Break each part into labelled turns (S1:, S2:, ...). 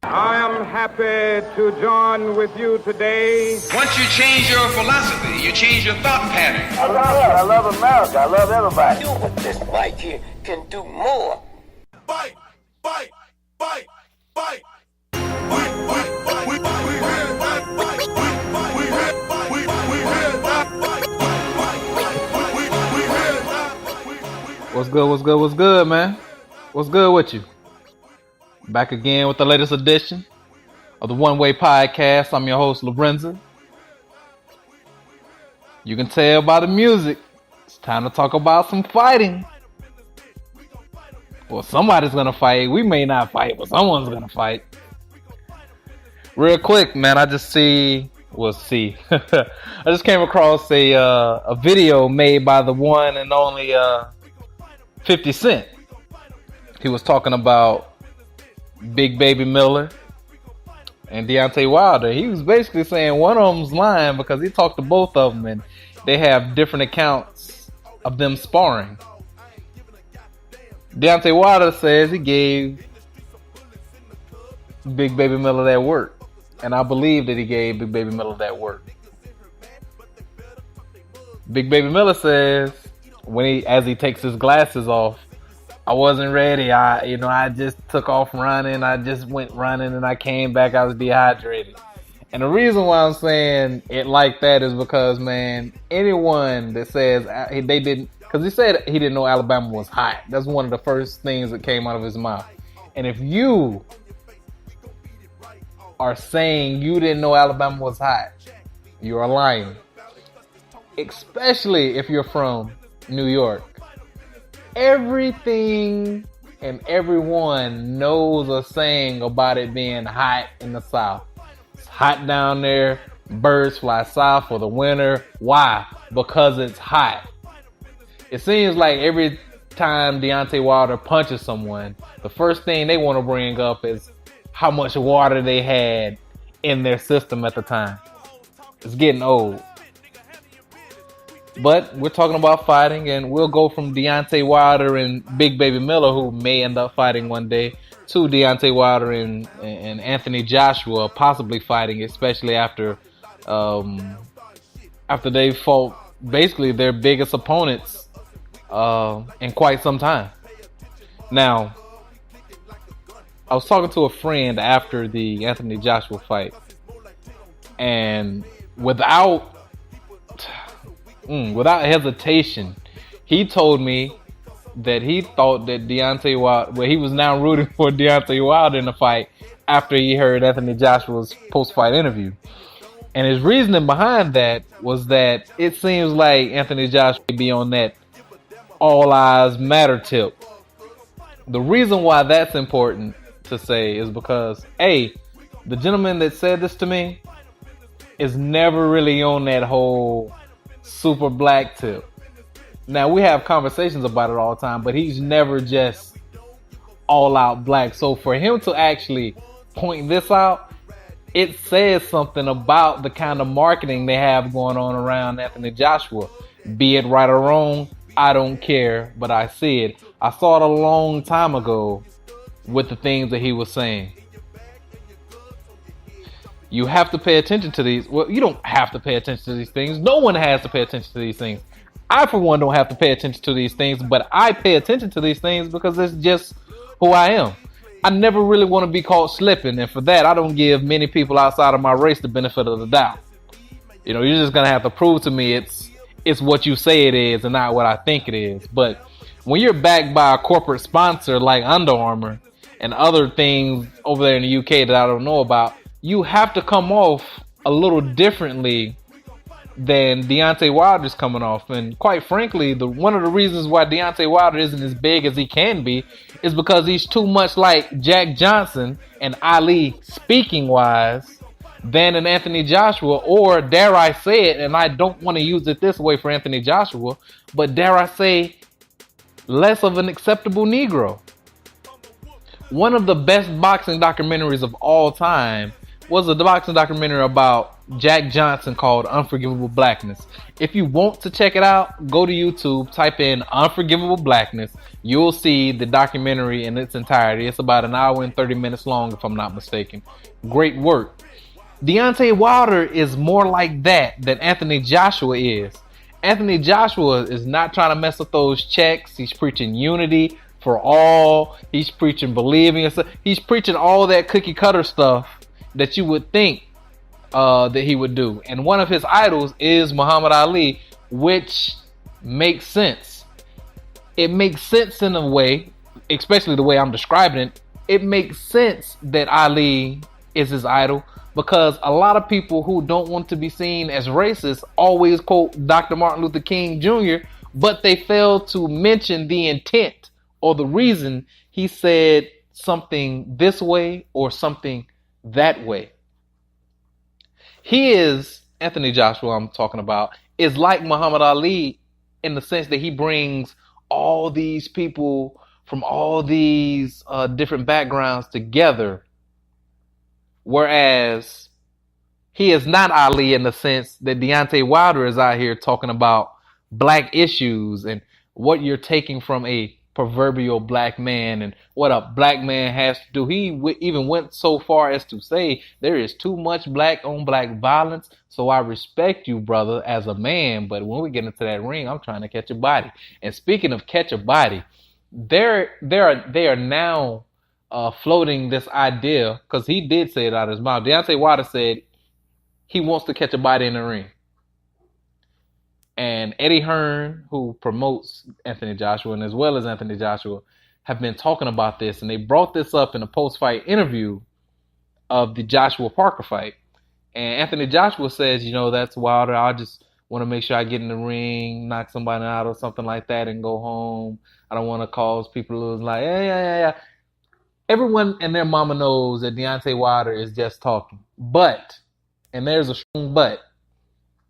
S1: I am happy to join with you today.
S2: Once you change your philosophy, you change your thought pattern.
S3: I love America. I love everybody.
S4: Do what this white here can do more.
S5: Fight, fight, fight, fight.
S6: What's good, man? What's good with you? Back again with the latest edition of the One Way Podcast. I'm your host, Lorenzo. You can tell by the music, it's time to talk about some fighting. Well, somebody's gonna fight. We may not fight, but someone's gonna fight. Real quick, man, I just came across a video made by the one and only 50 Cent. He was talking about Big Baby Miller and Deontay Wilder. He was basically saying one of them's lying because he talked to both of them and they have different accounts of them sparring. Deontay Wilder says he gave Big Baby Miller that work. And I believe that he gave Big Baby Miller that work. Big Baby Miller says as he takes his glasses off, I wasn't ready. I just took off running. I just went running and I came back. I was dehydrated. And the reason why I'm saying it like that is because, man, anyone that says they didn't, because he said he didn't know Alabama was hot. That's one of the first things that came out of his mouth. And if you are saying you didn't know Alabama was hot, you are lying. Especially if you're from New York. Everything and everyone knows a saying about it being hot in the South. It's hot down there. Birds fly south for the winter. Why? Because it's hot. It seems like every time Deontay Wilder punches someone, the first thing they want to bring up is how much water they had in their system at the time. It's getting old. But we're talking about fighting, and we'll go from Deontay Wilder and Big Baby Miller, who may end up fighting one day, to Deontay Wilder and Anthony Joshua possibly fighting, especially after they fought basically their biggest opponents in quite some time. Now, I was talking to a friend after the Anthony Joshua fight, and without hesitation, he told me that he thought that Deontay Wilder, he was now rooting for Deontay Wilder in the fight after he heard Anthony Joshua's post-fight interview. And his reasoning behind that was that it seems like Anthony Joshua may be on that all eyes matter tip. The reason why that's important to say is because, the gentleman that said this to me is never really on that whole super black tip. Now, we have conversations about it all the time, but he's never just all out black. So for him to actually point this out, it says something about the kind of marketing they have going on around Anthony Joshua. Be it right or wrong, I don't care, but I see it. I saw it a long time ago with the things that he was saying. You have to pay attention to these. Well, you don't have to pay attention to these things. No one has to pay attention to these things. I, for one, don't have to pay attention to these things, but I pay attention to these things because it's just who I am. I never really want to be caught slipping, and for that, I don't give many people outside of my race the benefit of the doubt. You're just going to have to prove to me it's what you say it is and not what I think it is. But when you're backed by a corporate sponsor like Under Armour and other things over there in the UK that I don't know about, you have to come off a little differently than Deontay Wilder's coming off. And quite frankly, one of the reasons why Deontay Wilder isn't as big as he can be is because he's too much like Jack Johnson and Ali speaking wise than an Anthony Joshua, or dare I say it, and I don't want to use it this way for Anthony Joshua, but dare I say less of an acceptable Negro. One of the best boxing documentaries of all time was a boxing documentary about Jack Johnson called Unforgivable Blackness. If you want to check it out, go to YouTube, type in Unforgivable Blackness. You'll see the documentary in its entirety. It's about an hour and 30 minutes long, if I'm not mistaken. Great work. Deontay Wilder is more like that than Anthony Joshua is. Anthony Joshua is not trying to mess with those checks. He's preaching unity for all. He's preaching believing. He's preaching all that cookie cutter stuff that you would think that he would do. And one of his idols is Muhammad Ali, which makes sense. It makes sense in a way, especially the way I'm describing it. It makes sense that Ali is his idol because a lot of people who don't want to be seen as racist always quote Dr. Martin Luther King Jr., but they fail to mention the intent or the reason he said something this way or something that way. He is, Anthony Joshua I'm talking about, is like Muhammad Ali in the sense that he brings all these people from all these different backgrounds together. Whereas he is not Ali in the sense that Deontay Wilder is out here talking about black issues and what you're taking from a proverbial black man and what a black man has to do. He even went so far as to say there is too much black on black violence, so I respect you, brother, as a man, but when we get into that ring, I'm trying to catch a body. And speaking of catch a body, they are now floating this idea, because he did say it out of his mouth. Deontay Wilder said he wants to catch a body in the ring. And Eddie Hearn, who promotes Anthony Joshua, and as well as Anthony Joshua, have been talking about this. And they brought this up in a post-fight interview of the Joshua Parker fight. And Anthony Joshua says, that's Wilder. I just want to make sure I get in the ring, knock somebody out or something like that and go home. I don't want to cause people to lose. Like, yeah. Everyone and their mama knows that Deontay Wilder is just talking. But, and there's a strong but,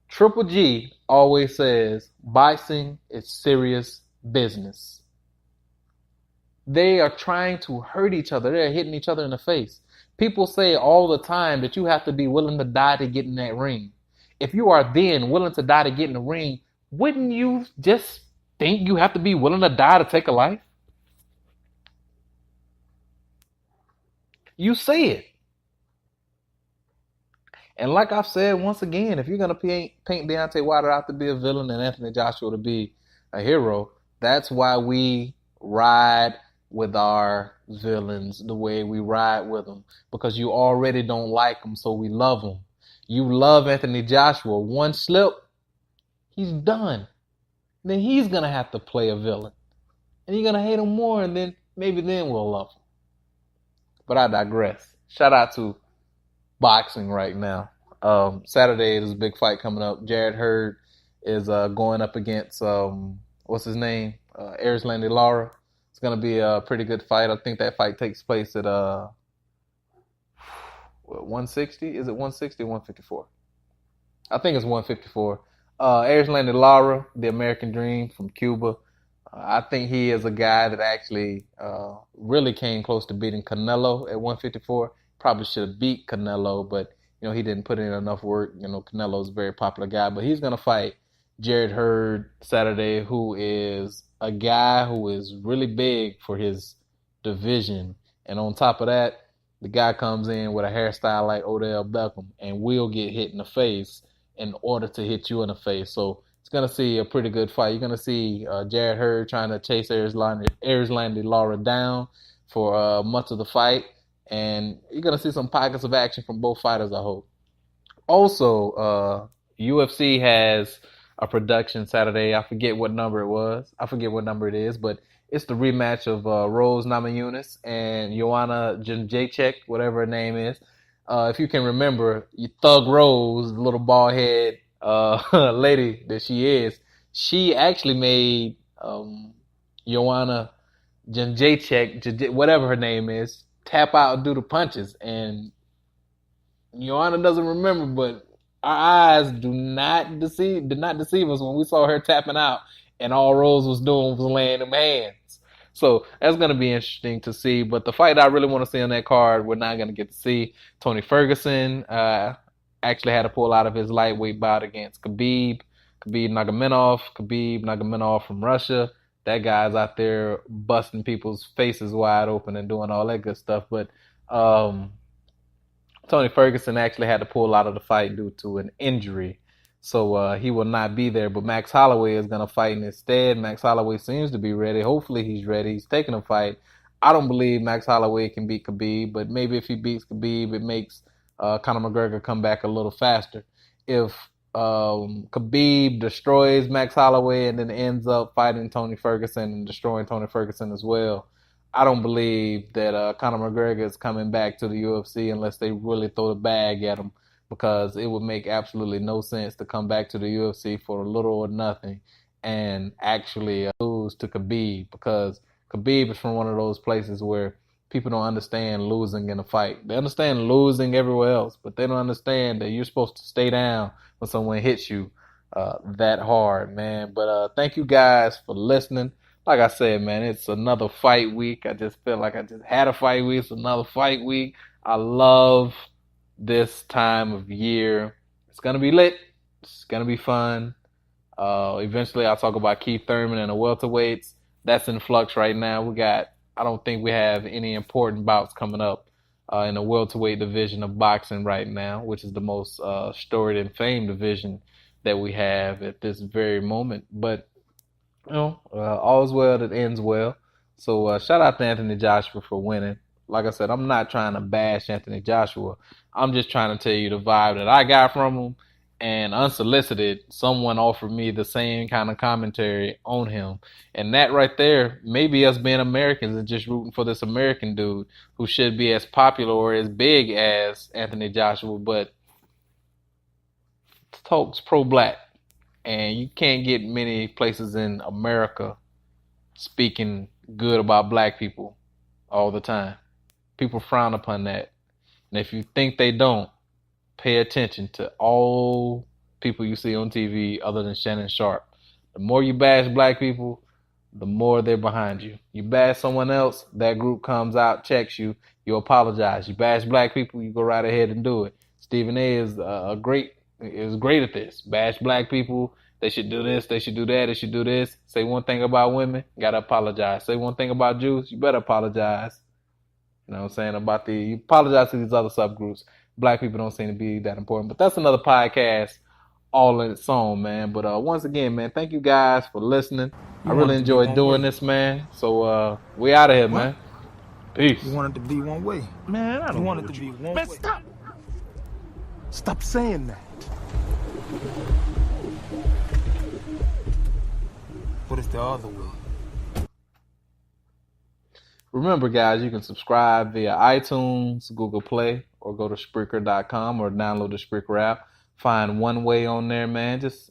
S6: Triple G always says boxing is serious business. They are trying to hurt each other. They're hitting each other in the face. People say all the time that you have to be willing to die to get in that ring. If you are then willing to die to get in the ring, wouldn't you just think you have to be willing to die to take a life? You say it. And like I've said once again, if you're going to paint Deontay Wilder out to be a villain and Anthony Joshua to be a hero, that's why we ride with our villains the way we ride with them. Because you already don't like them, so we love them. You love Anthony Joshua. One slip, he's done. Then he's going to have to play a villain. And you're going to hate him more, and then maybe then we'll love him. But I digress. Shout out to boxing right now. Saturday there's a big fight coming up. Jared Hurd is going up against what's his name? Erislandy Lara. It's gonna be a pretty good fight. I think that fight takes place at 160. Is it 160 or 154? I think it's 154. Erislandy Lara, the American Dream from Cuba. I think he is a guy that actually really came close to beating Canelo at 154. Probably should have beat Canelo, but he didn't put in enough work. Canelo's a very popular guy, but he's gonna fight Jared Hurd Saturday, who is a guy who is really big for his division. And on top of that, the guy comes in with a hairstyle like Odell Beckham and will get hit in the face in order to hit you in the face. So it's gonna see a pretty good fight. You're gonna see Jared Hurd trying to chase Erislandy Lara down for much of the fight. And you're going to see some pockets of action from both fighters, I hope. Also, UFC has a production Saturday. I forget what number it was. I forget what number it is, but it's the rematch of Rose Namajunas and Joanna Jędrzejczyk, whatever her name is. If you can remember, Thug Rose, the little bald head lady that she is, she actually made Joanna Jędrzejczyk, whatever her name is, tap out and do the punches. And Joanna doesn't remember, but our eyes did not deceive us when we saw her tapping out and all Rose was doing was laying them hands. So that's going to be interesting to see. But the fight I really want to see on that card, we're not going to get to see. Tony Ferguson, actually had to pull out of his lightweight bout against Khabib Nurmagomedov from Russia. That guy's out there busting people's faces wide open and doing all that good stuff. But Tony Ferguson actually had to pull out of the fight due to an injury. So he will not be there. But Max Holloway is going to fight instead. Max Holloway seems to be ready. Hopefully he's ready. He's taking a fight. I don't believe Max Holloway can beat Khabib, but maybe if he beats Khabib, it makes Conor McGregor come back a little faster. If Khabib destroys Max Holloway and then ends up fighting Tony Ferguson and destroying Tony Ferguson as well, I don't believe that Conor McGregor is coming back to the UFC unless they really throw the bag at him, because it would make absolutely no sense to come back to the UFC for a little or nothing and actually lose to Khabib, because Khabib is from one of those places where people don't understand losing in a fight. They understand losing everywhere else, but they don't understand that you're supposed to stay down when someone hits you that hard, man. But thank you guys for listening. Like I said, man, it's another fight week. I just feel like I just had a fight week. It's another fight week. I love this time of year. It's going to be lit. It's going to be fun. Eventually, I'll talk about Keith Thurman and the welterweights. That's in flux right now. I don't think we have any important bouts coming up in the welterweight division of boxing right now, which is the most storied and famed division that we have at this very moment. But, all's well that ends well. So shout out to Anthony Joshua for winning. Like I said, I'm not trying to bash Anthony Joshua. I'm just trying to tell you the vibe that I got from him. And unsolicited, someone offered me the same kind of commentary on him. And that right there, maybe us being Americans and just rooting for this American dude who should be as popular or as big as Anthony Joshua, but talks pro-black. And you can't get many places in America speaking good about black people all the time. People frown upon that. And if you think they don't, pay attention to all people you see on TV other than Shannon Sharp. The more you bash black people, the more they're behind you. You bash someone else, that group comes out, checks you, you apologize. You bash black people, you go right ahead and do it. Stephen A. is great at this. Bash black people, they should do this, they should do that, they should do this. Say one thing about women, gotta apologize. Say one thing about Jews, you better apologize. You know what I'm saying? You apologize to these other subgroups. Black people don't seem to be that important. But that's another podcast all in its own, man. But once again, man, thank you guys for listening. I really enjoyed doing this, man. So we out of here, man. Peace.
S5: You want it to be one way. Man, I don't want it to be one way. Stop. Stop saying that. What is the other way?
S6: Remember, guys, you can subscribe via iTunes, Google Play, or go to Spreaker.com or download the Spreaker app. Find One Way on there, man. Just,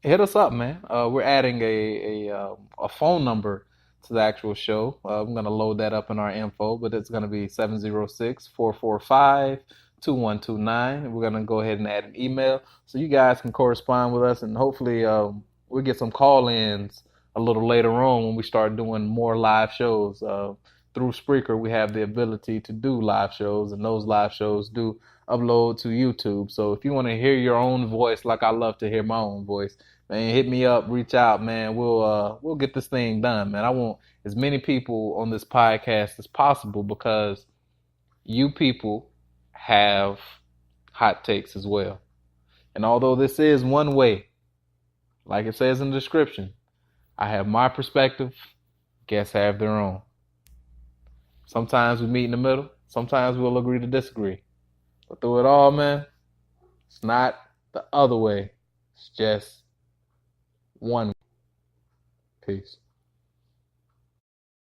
S6: hit us up, man. We're adding a phone number to the actual show. I'm going to load that up in our info, but it's going to be 706-445-2129. We're going to go ahead and add an email so you guys can correspond with us, and hopefully we'll get some call-ins a little later on when we start doing more live shows. Through Spreaker, we have the ability to do live shows, and those live shows do upload to YouTube. So if you want to hear your own voice, like I love to hear my own voice, man, hit me up, reach out, man. We'll get this thing done, man. I want as many people on this podcast as possible because you people have hot takes as well. And although this is one way, like it says in the description, I have my perspective, guests have their own. Sometimes we meet in the middle. Sometimes we'll agree to disagree. But through it all, man, it's not the other way. It's just one way. Peace.